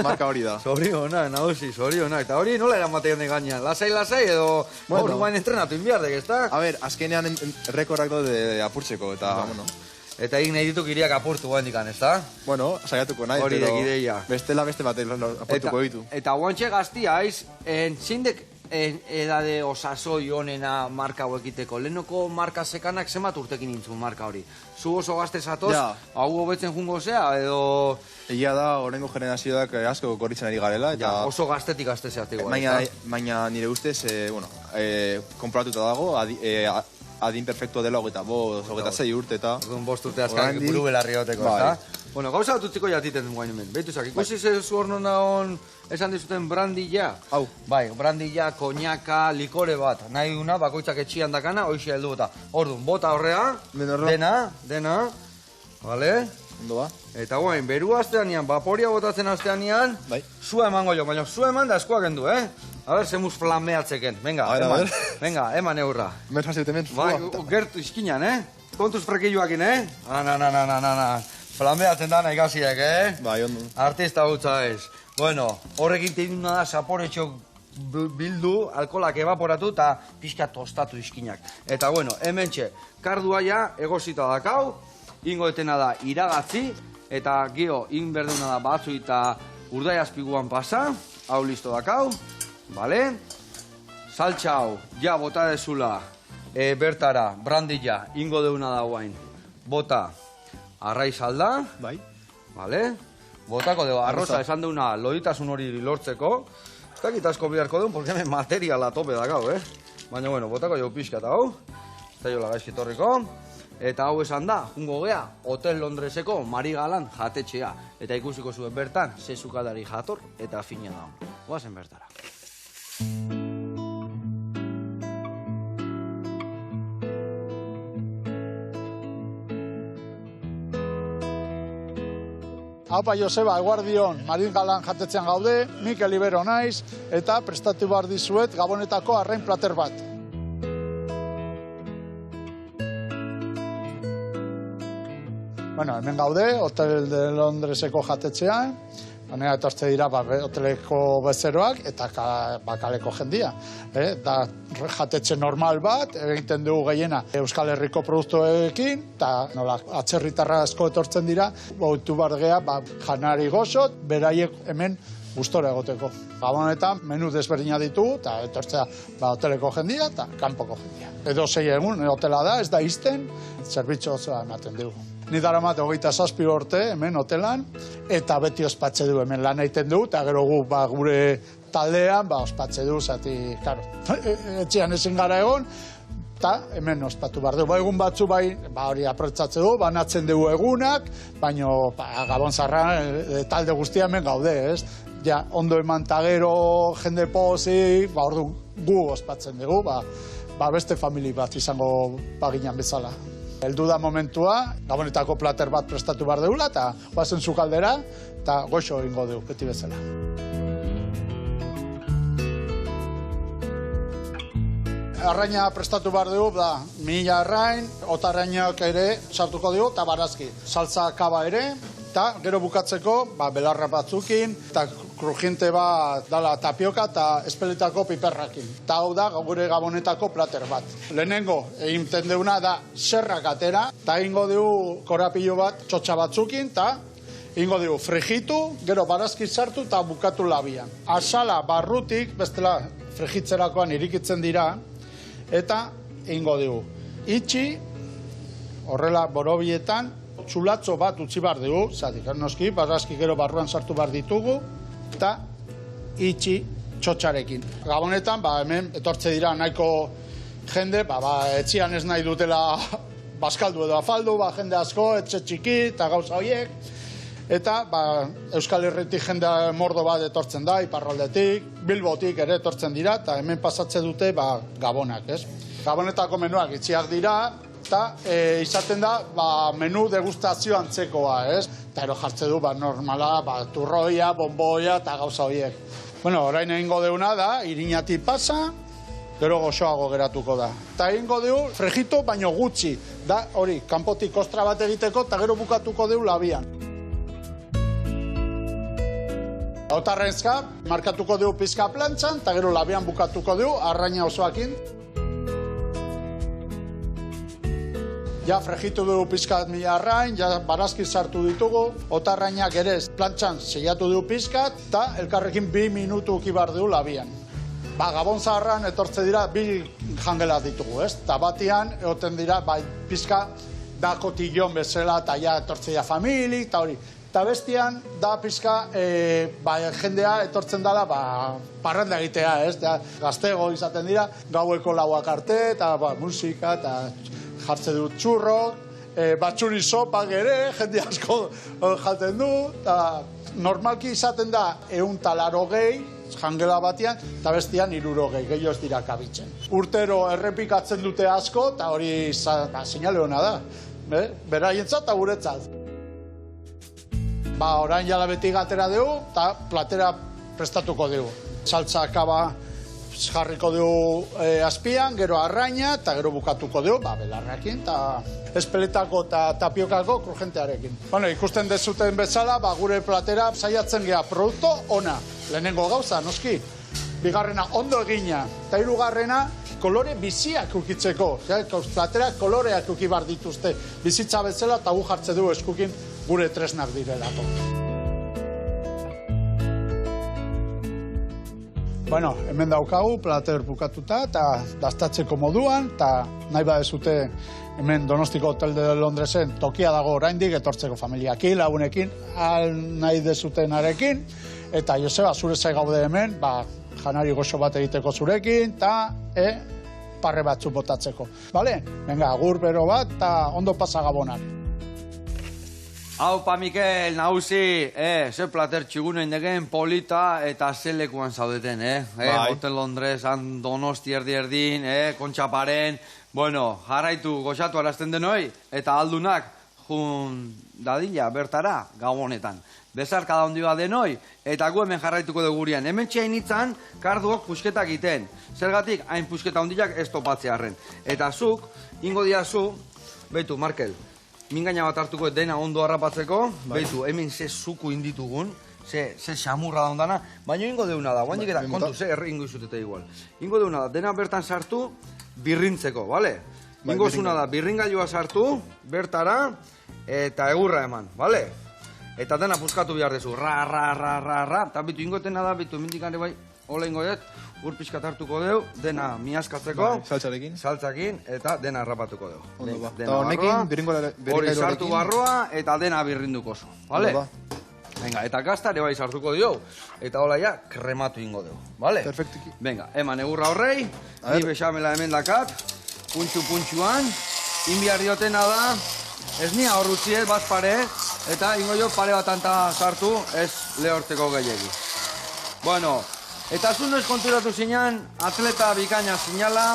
marka hori da.
Zorionak, nahusi, zorionak. Eta hori nola eramatean de gainean? Lasai, edo hor guain entrenatu inbiardek, ez da?
A ber, azkenean rekorrak dode apurtzeko, eta, bueno...
Eta egin nahi dituk iriak apurtu guain dikan, ez da?
Bueno, saiatuko nahi,
hori
pero
ideia.
Bestela beste bat apurtuko ditu.
Eta guantxe gaztia, zindek edade osasoi honena marka hauekiteko. Lehenoko marka sekanak zemat urtekin nintzun marka hori. Zu oso gazte zatoz, hau hobetzen jungo zea, edo...
Egia da, horrengo generazioak asko korritzen ari garela, eta...
Oso gaztetik gazte zeatik.
Baina nire ustez, konprobatuta dago, adin perfecto dela hogeita zei urte eta...
Bost urte azkak buru belarri hoteko, eta? Bueno, gauza bat utziko jatiten guain hemen. Beituzak, ikusi zu hor nona hon esan dizuten brandilla?
Hau.
Bai, brandilla, koñaka, likore bat. Nahi duna, bakoitzak etxian dakana, hoxe heldu eta. Orduan, bota horrea, dena, vale?
Ondo ba.
Eta guain, beru asteanean, vaporia botatzen asteanean, zua emango jo, baina zua eman da eskoak endu, A ber, zemuz flameatzeken. Venga, eman. Venga, eman eurra.
Merfazio temen.
Bai, gertu izkinan, Kontuz frekilluakin, Na. Flameatzen dana ikasiek,
Bai, ondo.
Artista hutsa ez. Bueno, horrekin teiduna da saporetxo bildu, alkolak evaporatu eta pixka tostatu izkinak. Eta bueno, hementxe, kardua ja egosita dakau, ingo etena da iragatzi, eta gio, inberduna da batzu eta urdai azpiguan pasa, hau listo dakau, bale? Saltxa hau, ja, bota dezula, bertara, brandilla, ingo deuna da guain, bota, arraiz alda,
bai,
bale? Botako dugu, arroza esan deuna loditasun hori lortzeko, ez dakit asko biharko duen, porque hemen materiala tope dakau, Baina, bueno, botako dugu pixka eta hau, eta jola gaizkitorriko, eta hau esan da, jungo gea, Hotel Londreseko Marigalan jatetxea, eta ikusiko zuen bertan, zezukadari jator eta fina da. Goazen bertara.
Haupa Joseba, eguardion, Marigalan jatetzean gaude, Mikel Ibero naiz, eta prestatu behar dizuet Gabonetako arrain plater bat. Bueno, hemen gaude, Hotel de Londreseko jatetzean, Honea etortze dira hoteleko bezeroak eta kaleko jendia. Da jatetxe normal bat, egiten dugu gehiena Euskal Herriko produktuekin, eta nola atzerritarra asko etortzen dira, bautu behar gea, janari gozot, beraiek hemen gustora egoteko. Gabonetan menu desberdina ditugu, eta etortzea hoteleko jendia eta kanpoko jendia. Edo 6 egun hotela da, ez da izten, zerbitzu osoa ematen dugu. Ni daramat 27 urte hemen hotelan, eta beti ospatze du hemen lan egiten du, eta gero gu gure taldean ospatze du, zati, karo, etxean ezin gara egon, eta hemen ospatu behar du. Egun batzu hori aprotzatzen du, banatzen dugu egunak, baina Gabon zarra talde guztia hemen gaude, ez? Ja, ondo eman ta gero jende pozik, ordu gu ospatzen dugu, beste famili bat izango baginan bezala. Heldu da momentua, Gabonetako plater bat prestatu behar dugula, eta guazen zukaldera, eta goxo egingo dugu, beti bezala. Arraina prestatu behar dugu, 1000 arrain, otarrainak ere sartuko dugu, eta barazki. Salsa kaba ere, eta gero bukatzeko, belarra batzukin, eta krujinte bat dala tapioka eta espeletako piperrakin. Eta hau da gure Gabonetako plater bat. Lehenengo, egiten deuna da serrak atera, eta egingo dugu korapilo bat txotxa batzukin, eta egingo dugu frijitu, gero barazki sartu eta bukatu labian. Asala barrutik, bestela frijitzerakoan irikitzen dira, eta egingo dugu. Itxi, horrela borobietan, txulatzo bat utzi behar dugu, zatik, noski, barazki gero barruan sartu behar ditugu, eta itxi txotxarekin. Gabonetan, hemen etortze dira nahiko jende, etxian ez nahi dutela baskaldu edo afaldu, jende asko, etxe txiki eta gauza horiek, eta Euskal Herritik jende mordo bat etortzen da, iparraldetik, Bilbotik ere etortzen dira, eta hemen pasatze dute Gabonak, ez? Gabonetako menuak itxiak dira, eta izaten da menu degustazio antzekoa, ez? Eta ero jartze du normala, turroia, bomboia eta gauza horiek. Bueno, orain egingo deuna da, irinatik pasa, gero goxoago geratuko da. Eta egingo dugu frejito, baino gutxi. Da, hori, kanpotik ostra bat egiteko, eta gero bukatuko dugu labian. Otarrezka, markatuko dugu pizka plantxan, eta gero labian bukatuko dugu, arraina osoakin. Ja frejitu dugu pizkat mila arrain, ja barazki sartu ditugu, otarrainak ere plantxan seiatu dugu pizkat, eta elkarrekin 2 minutu ukibar dugu labian. Gabon zaharran etortze dira 2 jangela ditugu, ez? Eta batian egoten dira, pizka da kotillon bezala, eta ja etortze dira famili, eta hori. Eta bestian, da pizka, jendea etortzen dela, parranda egitea, ez? Gaztego izaten dira, gaueko 4 arte, eta musika, eta jartze dut txurrok, batxuri sopak ere, jende asko jaten du, eta normalki izaten da 180 jangela batean, eta bestian 300, gehiago ez dira kabitzen. Urtero errepikatzen dute asko, eta hori seinale hona da, beraientzat eta guretzat. Orain jala beti gatera dugu, eta platera prestatuko dugu. Saltza kaba jarriko dugu azpian, gero arraina, eta gero bukatuko dugu, belarrakin, eta espeletako eta tapiokako krujentearekin. Ikusten dezuten bezala, gure platera saiatzen gea produktu ona. Lehenengo gauza, noski. Bigarrena, ondo egina. Eta 3. kolore biziak ukitzeko. Platera koloreak ukibar dituzte. Bizitza bezala, eta gu jartze dugu eskukin gure tresnak direlako. Hemen daukagu, plater bukatuta, eta dastatzeko moduan, eta nahi badezute hemen Donostiko Hotel de Londresen tokia dago oraindik etortzeko familiakin, lagunekin, nahi dezutenarekin, eta Joseba, zure zai gaude hemen, janari goxo bat egiteko zurekin, eta parre batzu botatzeko. Bale? Venga, agur bero bat, eta ondo pasa Gabonak.
Haupa, Mikel, nahuzi, ze plater txigunen degen, polita eta ze lekuan zaudeten, Hotel Londres, Donosti erdin, kontxaparen, jarraitu goxatu arazten denoi, eta aldunak jun dadila bertara gabonetan. Bezarka da ondiba denoi, eta gu hemen jarraituko dugurian. Hemen txein itzan, karduok pusketak iten. Zergatik, hain pusketa ondiak ez topatzearen. Eta zuk, ingo diazu, behitu, Markel, mingaina bat hartuko dena ondo harrapatzeko, behitu, hemen ze zuku inditugun, ze xamurra da ondana, baina ingo deuna da, guandik eta kontu, ze ingo izutete igual. Ingo deuna da, dena bertan sartu, birrintzeko, bale? Ingo zuna da, birringailua sartu, bertara, eta egurra eman, bale? Eta dena puskatu behar dezu, ra, eta bitu ingotena da, bitu mindikane bai, hola ingo dut, ur pixkat hartuko deu, dena miazkatzeko, saltzakin, eta dena harrapatuko deu.
Eta honekin,
hori sartu barroa, eta dena birrinduko zu, bale? Venga, eta gazta ere bai sartuko dio, eta hola ja, krematu ingo deu, bale?
Perfektiki.
Venga, eman egurra horrei, ni bexamela hemen dakat, puntxuan, inbiar diotena da, ez nia horrutziet, bat pare, eta ingo jo pare bat anta sartu, ez lehortzeko gehiagi. Bueno, eta zu noiz konturatu zinean, atleta bikaina zinala,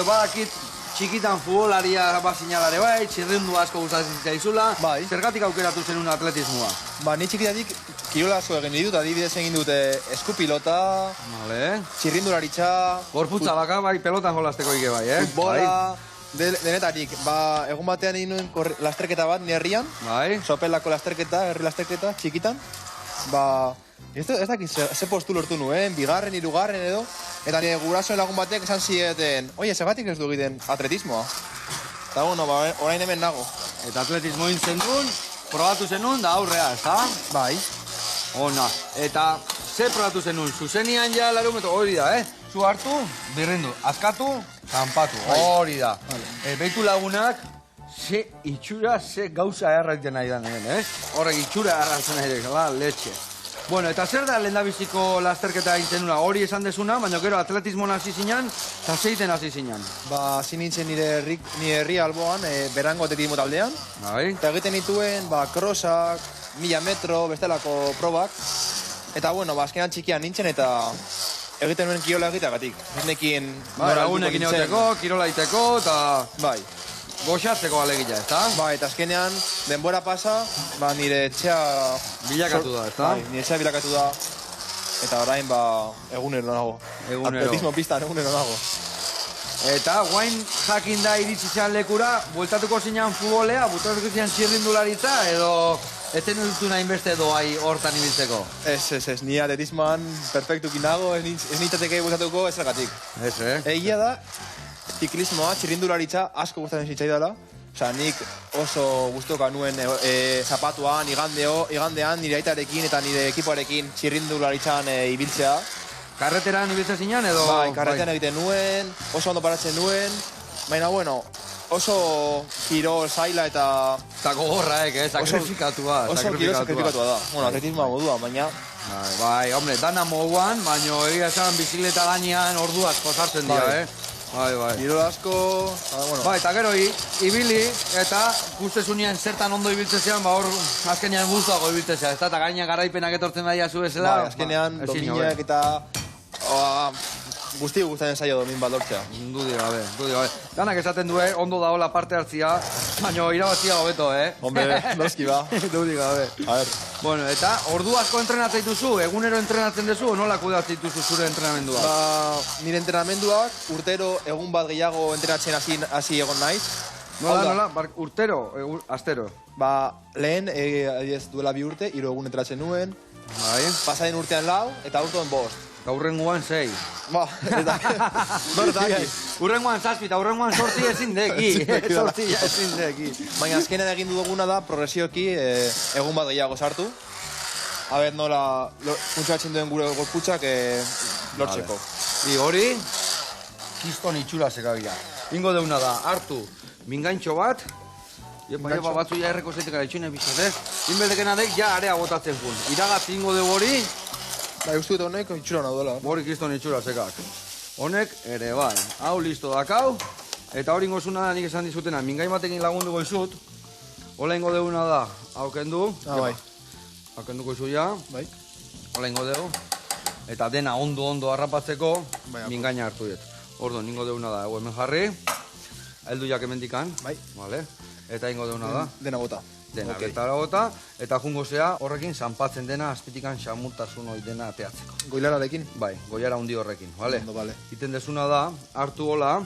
badakit txikitan futbolaria bat zinalare bai, txirrindu asko gustatzen zaizula, zergatik aukeratu zenun atletismoa?
Ni txikitatik kirola asko egin ditut, adibidez egin dute eskupilota, txirrindularitza,
gorputza baka bai pelotan jolasteko ike bai,
futbola, denetarik, egun batean egin nuen lasterketa bat, ni herrian, sopelako lasterketa, herri lasterketa, txikitan, ez dakit ze postu lortu nuen, 2., 3. edo, eta nire gurasoen lagun batek esan zieten, oie, segatik ez du egiten atletismoa. Eta orain hemen nago.
Eta atletismo intzen duen, probatu zenun da aurrea, ez da?
Bai.
Ona, eta ze probatu zenun, zuzenian ja larumeto, hori da, zu hartu, birrindu, askatu, kanpatu, hori da. Beitu lagunak, ze itxura, ze gauza erraiten nahi da hemen, horrek itxura erratzen nahi da, letxe. Bueno, eta zer da lehendabiziko lasterketa egiten nuna? Hori esan dezuna, baina gero atletismoan hasi zinan, eta zeiten hasi zinan.
Hasi nintzen nire herri alboan, berango atletismo taldean. Eta egiten nituen, crossak, 1000 metro, bestelako probak. Eta, azkenan txikian nintzen eta egiten nuen kirola egiteagatik. Nekin...
Lagunekin egoteko, kirola egiteko, eta... goxatzeko alegia, ez da?
Eta azkenean, denbora pasa, nire etxea...
bilakatu da, ez da?
Nire etxea bilakatu da. Eta orain, egunero nago.
Egunero.
Atletismo pistan egunero nago.
Eta guain jakin da iritsi zean lekura, bueltatuko zinean futbolea, bueltatuko zinean txirrindularitza, edo eten dutu nahi beste doai hortan ibiltzeko?
Ez, ni atletismoan perfektukin nago, ez nintzateke bueltatuko ezergatik.
Ez,
Egia da, ziklismoa, txirrindularitza asko gustatzen zitzaidala. Osea, nik oso gustoka nuen zapatuan, igandean nire aitarekin eta nire ekipoarekin txirrindularitzan ibiltzea.
Karreteran ibiltzen zinean edo?
Bai, karretean egiten nuen, oso ondo paratzen nuen, baina, bueno, oso kirol zaila eta...
Eta gogorra, sakrifikatua.
Oso kirol sakrifikatua da. Bueno, atletismoa moduan, baina...
Bai, hombre, dana moduan, baina egia esan bizikleta gainean ordu asko sartzen dira, Bai.
Kirol asko... bueno.
Bai, eta gero ibili, eta guztezunean zertan ondo ibiltzen zean, hor azkenean guztuago ibiltzen zean, eta gainean garaipenak etortzen daia zu bezala.
Bai, azkenean dominak eta... Guzti gustatzen zaio domin bat lortzea.
Dudi gabe. Danak esaten du, ondo daola parte hartzia, baina irabazia hobeto,
Hombre, noski ba.
Dudi gabe.
A ver.
Bueno, eta ordu asko entrenatzen dituzu, egunero entrenatzen duzu, nola kudeatzen dituzu zure entrenamendua?
Nire entrenamenduak urtero egun bat gehiago entrenatzen hasi egon naiz.
Nola, urtero, astero?
Lehen, duela 2 urte, 3 egun entrenatzen nuen.
Bai.
Pasaden urtean 4 eta urtean 5.
Gaurrengoan 6.
Berdaki.
Urrengoan 7 eta urrengoan 8 ezin deki. 8 ezin deki.
Baina azkenean egin duguna da progresioki egun bat gehiago sartu. Aber nola funtsatzen duen gure gorputzak lortzeko.
Hori, kiston itxura zekagira. Ingo deuna da, hartu mingaintxo bat, Jepa batzu ja erreko zeitek gara itxune bizat, Inbeldekena dek ja area botatzen fun. Iragat ingo de hori...
Uste dut honek itxura nahu dela.
Hori kiston itxura zekak. Honek ere bai. Hau listo dakau. Eta hori ingo zuna da nik esan dizutena. Mingain batekin lagunduko izut. Hola ingo deuna da. Hau kendu.
Bai.
Hau kenduko izu ja.
Bai.
Hola ingo deu. Eta dena ondo harrapatzeko mingaina hartu dut. Ordo, ningo deuna da. Hemen jarri. Heldu jak emendikan.
Bai.
Vale. Eta ingo deuna da.
Dena gota.
Dena betara gota, eta jungo zea horrekin zanpatzen dena, azpitikan xamurtasun hori dena ateatzeko.
Goilararekin?
Bai, goiara hundi horrekin, bale?
Ondo, bale.
Iten desuna da, hartu hola,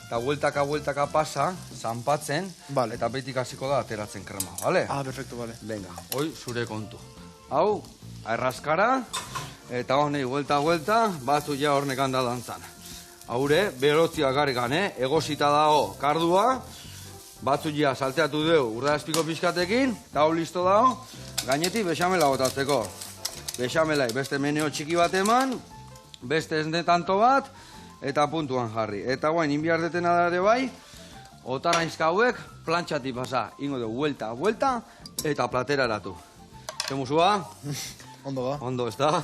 eta bueltaka pasa, zanpatzen, eta behitik hasiko da ateratzen krema, bale?
Perfecto, bale.
Venga, hoi zure kontu. Hau, erraskara, eta honei buelta, batzu ja hornekan da dantzan. Haure, berotzia gargan, egosita dago kardua, batzu ja salteatu deu urdazpiko pixkatekin, eta hau listo dago, gainetik bexamela botatzeko. Bexamelai beste meneo txiki bat eman, beste ez tanto bat, eta puntuan jarri. Eta guain, inbiar detena da ere bai, otarainzka hauek plantxati pasa. Ingo dugu, buelta, eta platera eratu. Zemuzua?
Ondo ba.
Ondo, ez da?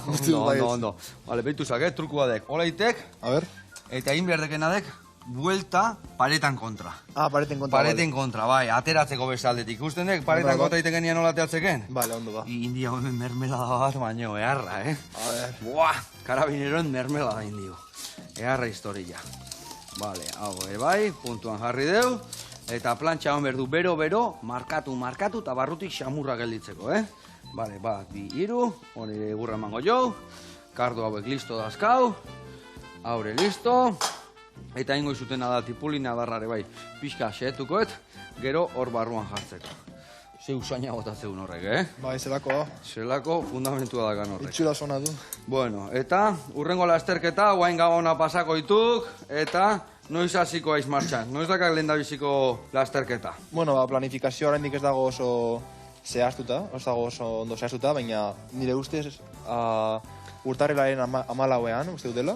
Ondo. Bale, behituzak, truku badek. Olaitek,
a ver.
Eta inbiar dekena dek, buelta paretan kontra.
Pareten kontra.
Pareten kontra, bai, ateratzeko bestaldetik. Ikusten dek, paretan kontra iteken nian nola ateatzeken?
Bale, ondo ba.
India hemen mermelada bat, baino, eharra,
A ver.
Buah, karabineroen mermelada indio. Eharra historia. Bale, hau, bai, puntuan jarri deu. Eta plantxa hon berdu, bero, markatu, eta barrutik xamurra gelditzeko, Bale, bat, 2, 3, hori egurra emango jo. Kardo hauek listo dazkau. Haure listo. Eta ingo izutena da tipulina darrare bai, pixka xehetukoet, gero hor barruan jartzeko. Ze usaina botatzeun horrek,
Bai, zelako.
Zelako fundamentua dakan horrek.
Itxura zona du.
Bueno, eta urrengo lasterketa, guain gabona pasako ituk, eta noiz hasiko aiz martxan. Noiz dakak lehen da biziko lasterketa.
Bueno, planifikazio oraindik ez dago oso zehaztuta, ez dago oso ondo zehaztuta, baina nire ustez urtarrilaren 14ean, uste dutela.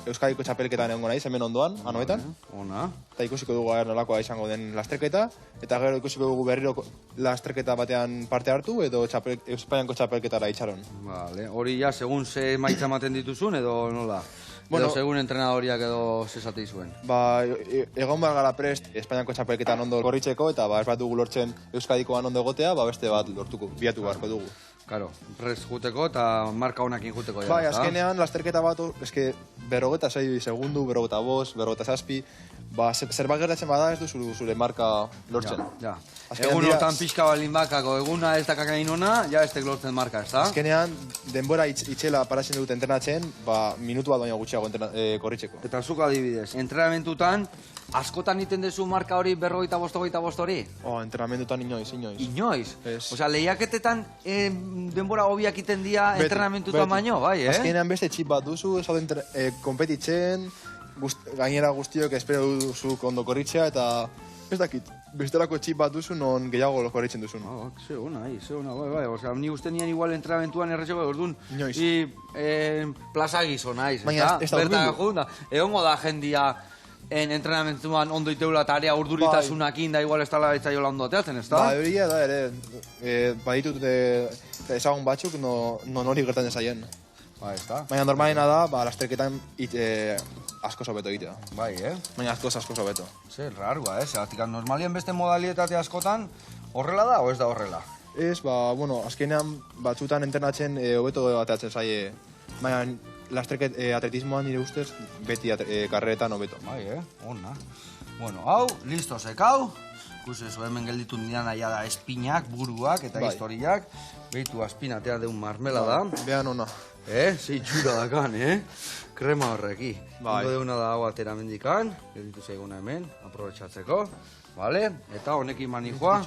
Euskadiko txapelketan egongo naiz, hemen ondoan, anoetan.
Ona.
Eta ikusiko dugu nolakoa izango den lasterketa. Eta gero ikusiko dugu berriro lasterketa batean parte hartu, edo Espainiako txapelketara itxaron.
Vale, hori ja, segun ze maitza ematen dituzun, edo nola? Edo segun entrenadoriak edo zesate izuen?
Egon behar gara prest Espainiako txapelketan ondo korritzeko, eta ez bat dugu lortzen Euskadikoan ondo egotea, beste bat lortuko, biatu beharko dugu.
Karo, prest juteko eta marka honakin juteko.
Bai, azkenean, lasterketa bat, eske, 46 segundu, 45, 47, ba, zerbait gertatzen bada ez du zure marka lortzen.
Ja.
Azkenean
Egun
dira-
hortan pixka balin bakako, eguna ez dakakain ona, ja ez lortzen marka, ez da?
Azkenean, denbora itxela paratzen dut entrenatzen, ba, minutu bat baino gutxiago korritzeko.
Eta zuk adibidez, entrenamentutan, askotan iten dezu marka hori 45 hori?
Entrenamentutan inoiz.
Inoiz?
Ez.
Osea, lehiaketetan denbora hobiak iten dia
Beti,
entrenamentutan
beti.
baino, bai, eh?
Azkenean beste txip bat duzu, ez konpetitzen, gainera guztiok espero duzu ondo korritzea, eta ez dakit, bestelako txip bat duzu non gehiago korritzen duzun.
Ze ona, bai. Osea, ni uste nien igual entrenamentuan errezeko, orduan,
Inoiz.
plaza gizo naiz,
Baina ez da
Bertan
hurbildu.
junda. Egongo da jendia entrenamentuan ondo iteula eta area urduritasunakin da igual ez tala etzaiola ondo ateatzen, ez da?
Ba, hori da ere, baditut ezagun batzuk non hori gertatzen zaien.
Bai, ez da?
Baina normalena da, ba, lasterketan asko sobeto egitea.
Bai,
Baina asko sobeto.
Zer, rarua, Zeratik, normalien beste modalietate askotan, horrela da o ez da horrela?
Ez, ba, bueno, azkenean batzutan entrenatzen hobeto ateatzen zaie. Baina atletismoan nire ustez beti karreretan hobeto.
Bai, ona. Bueno, hau, listo, sekau. Ikusezu, hemen gelditu nidan aia da espinak, buruak eta
Bai.
historiak. Beitu azpinatea deun marmelada.
Behan ona.
Ze itxura dakan, Krema horreki.
Bai.
Ingo deuna da hau atera mendikan, gelditu zaiguna hemen, aprobetxatzeko. Vale? Eta honekin manijoa,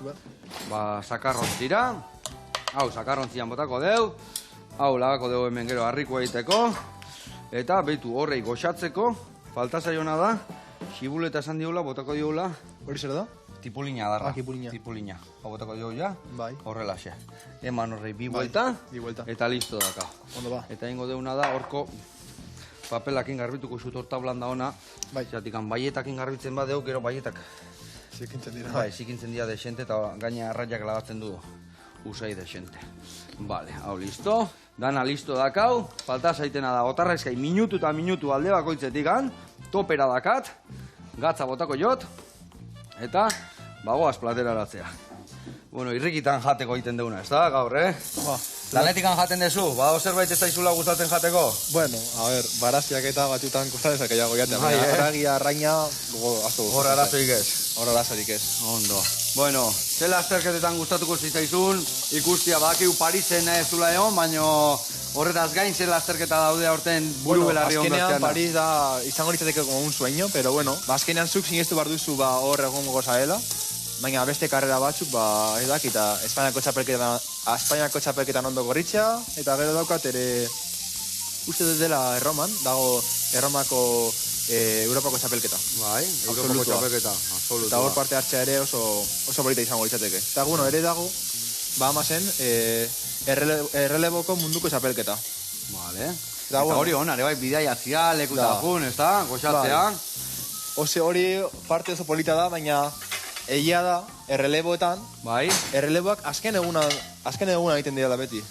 ba, sakarrontzira. Hau, sakarrontzian botako deu. Hau, lagako deu hemen gero harriko egiteko. Eta beitu horrei goxatzeko, falta zaiona da, xibuleta esan diola, botako diola,
Hori zer da?
tipulina darra.
Tipulina.
Tipulina. Hau botako diola, ja,
Bai.
horrelaxe. Eman horrei bi buelta,
bi buelta.
eta listo daka.
Ondo ba.
Eta ingo deuna da, horko papelakin garbituko zut horta blanda ona.
Bai.
Zeratikan baietakin garbitzen badeu, gero baietak
Zikintzen dira.
bai, zikintzen dira desente eta gaina arraiak lagatzen du usai desente. Vale, hau listo. Dana listo dakau. Falta zaitena da, otarraizkai minutu eta minutu alde bakoitzetikan. Topera dakat. Gatza botako jot. Eta, bagoaz plateraratzea. Bueno, irrikitan jateko egiten deuna, ez da, gaur,
Ba,
Lanetikan jaten dezu, badago zerbait ez daizula gustatzen jateko?
bueno, a ver, baraziak eta batzutan kostadezak gehiago jatea.
Bai,
Baina Arragia, arraina, gogo, asko.
Hor arazoik ez.
Hor arazorik ez.
Ondo. Bueno, ze lasterketetan gustatuko zitzaizun, ikustia badakigu Parisen ez zula egon, baina horretaz gain ze lasterketa daude aurten buru belarri
azkenean
ondaztean.
Paris da, izango litzateke como un sueño, pero bueno, ba, azkenean zuk sinestu behar duzu ba, hor egongo zaela, baina beste karrera batzuk, ba, ez dakita, Espainiako txapelketan ondo gorritzea, eta gero daukat ere, uste dut dela Erroman, dago Erromako Europako txapelketa.
Bai, Europako
Absolutua.
txapelketa,
Eta
absolutua.
hor parte hartzea ere oso polita izango litzateke. Eta bueno, ere dago, Bahamasen, erreleboko munduko txapelketa.
Vale.
Da,
Eta
bueno.
hori hona, ere bai, bidaiatzia, lekuta
Da.
jun, ez da? Goxatzea.
Hori parte oso polita da, baina egia da, erreleboetan,
Bai.
erreleboak azken eguna egiten dira beti.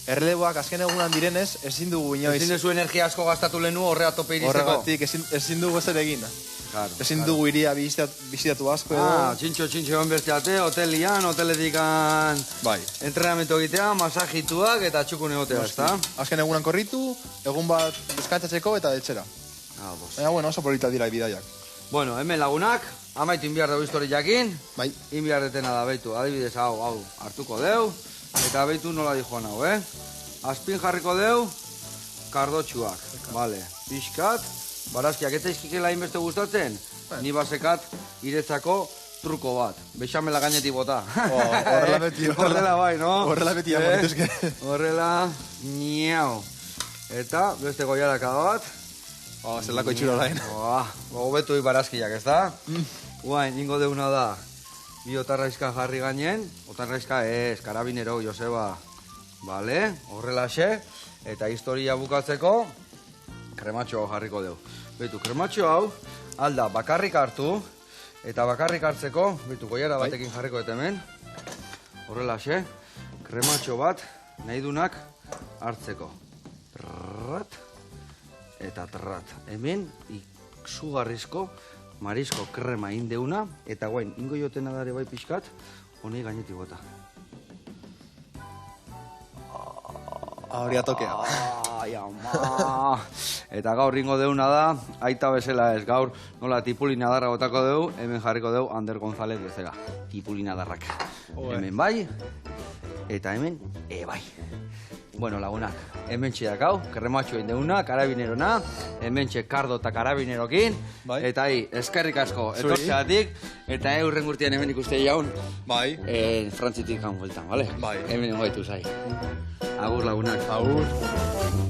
Erreleboak azken egunan direnez, ezin dugu inoiz.
Ezin dezu energia asko gastatu lehenu horrea tope iristeko.
Horregatik, ezin dugu ezer egin.
Claro,
Ezin
claro.
dugu iria bizitatu asko edo.
Txintxo enbesteate, hotelian, hoteletikan
Bai.
entrenamentu egitea, masajituak eta txukun egotea, ez da?
Azken egunan korritu, egun bat deskantzatzeko eta etxera. Baina, bueno, oso polita dira bidaiak.
Bueno, hemen lagunak, amaitu inbiar dugu historiakin,
Bai.
inbiarretena da beitu, adibidez hau, hartuko deu, eta beitu nola dijoan hau, Azpin jarriko deu, kardotxuak, vale, pixkat, barazkiak ez zaizkikela inbeste gustatzen, ni basekat iretzako truko bat, bexamela gainetik bota.
Horrela beti,
Horrela bai, no?
Horrela beti amortuzke.
Horrela, niau. Eta beste goiaraka bat,
Zelako itxura lain.
Gobetu barazkiak, ez da? Guain, ningo deuna da, bi otarraizka jarri gainen, otarraizka ez, karabinero, Joseba. Vale, horrelaxe, eta historia bukatzeko, krematxo jarriko deu. Betu, krematxo hau, alda, bakarrik hartu, eta bakarrik hartzeko, betu, goiara batekin jarriko dut hemen, horrelaxe, krematxo bat, nahi dunak hartzeko. Trrat, eta trat. Hemen, izugarrizko, marisko krema indeuna, eta guain, ingo jotena dare bai pixkat, honei gainetik bota.
Hori atokea.
Ai, ama. Eta gaur ringo deuna da, aita bezala ez, gaur nola tipulina darra botako deu, hemen jarriko deu Ander González bezala. Tipulina darrak. Hemen bai, eta hemen, bai. Bueno, lagunak, hemen txedakau, kerrematxo egin deuna, karabinerona, hemen Kardo eta karabinerokin, eta eskerrik asko, etortzeatik, eta hurren gurtian hemen ikuste jaun, frantzitik han bueltan, bale? Hemen gaitu zai. Agur lagunak.
Agur.